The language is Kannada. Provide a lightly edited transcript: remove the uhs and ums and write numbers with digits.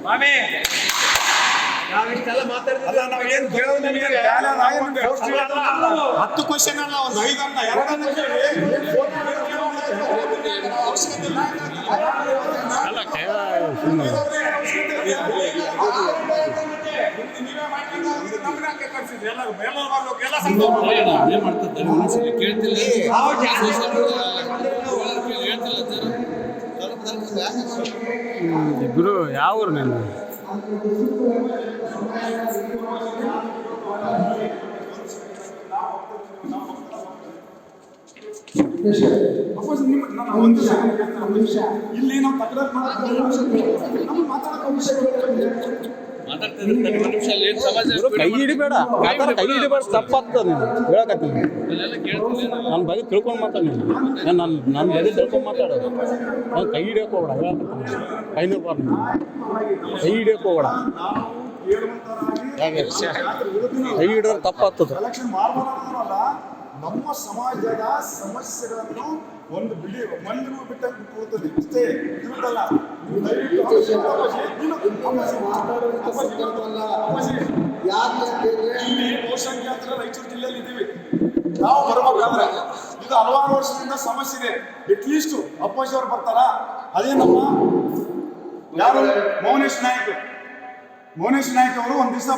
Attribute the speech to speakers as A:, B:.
A: ಮಾಮಿ ನಾವಿಷ್ಟೆಲ್ಲ ಮಾತಾಡ್ತಿಲ್ಲ, ನಾವು ಏನು ಕೇಳೋದು ನಿಮಗೆ 10 ಕ್ವಶನ್ ಅಲ್ಲ, ಒಂದು 5 ಅಲ್ಲ, 2
B: ಗುರು ಯಾವ ಊರು ನೀನು?
A: ಇಲ್ಲಿ ನಾವು
B: ಕೈ ಹಿಡಿಬೇಡ, ಕೈ ಹಿಡಿಬೇಡ, ತಪ್ಪಾಗ್ತದ ನೀನು ಹೇಳಕತ್ತೀನಿ. ನನ್ನ ಬಗ್ಗೆ ತಿಳ್ಕೊಂಡು ಮಾತಾಡಿ, ನನ್ನ ಬಗ್ಗೆ ತಿಳ್ಕೊಂಡು ಮಾತಾಡೋದು. ನಾನು ಕೈ ಹಿಡಿಯೋಕೆ ಹೋಗ್ಬೇಡ, ಹೇಳಕತ್ತೀನಿ. ಕೈನೂ ಬಾರ್ದು, ಕೈ ಹಿಡಿಯೋಕೆ ಹೋಗ್ಬೇಡ. ಕೈ ಹಿಡಿದ್ರೆ ತಪ್ಪಾಗ್ತದೆ.
A: ನಮ್ಮ ಸಮಾಜದ ಸಮಸ್ಯೆಗಳನ್ನು ಒಂದು ಮಂದಿಗೂ ಬಿಟ್ಟುಕೊಡುತ್ತದೆ ಅಷ್ಟೇ, ಇರುತ್ತಲ್ಲ. ಇಲ್ಲಿ ಬಹುಸಂಖ್ಯಾತರ ರಾಯಚೂರು ಜಿಲ್ಲೆಯಲ್ಲಿ ಇದ್ದೀವಿ ನಾವು. ಬರ್ಬೇಕಾದ್ರೆ ಇದು ಹಲವಾರು ವರ್ಷದಿಂದ ಸಮಸ್ಯೆ ಇದೆ. ಅಟ್ಲೀಸ್ಟ್ ಅಪ್ಪಾಜಿ ಅವರು ಬರ್ತಾರ. ಅದೇ ನಮ್ಮ ಯಾರು ಮೌನೇಶ್ ನಾಯ್ಕ್ ಅವರು ಒಂದ್ ದಿವಸ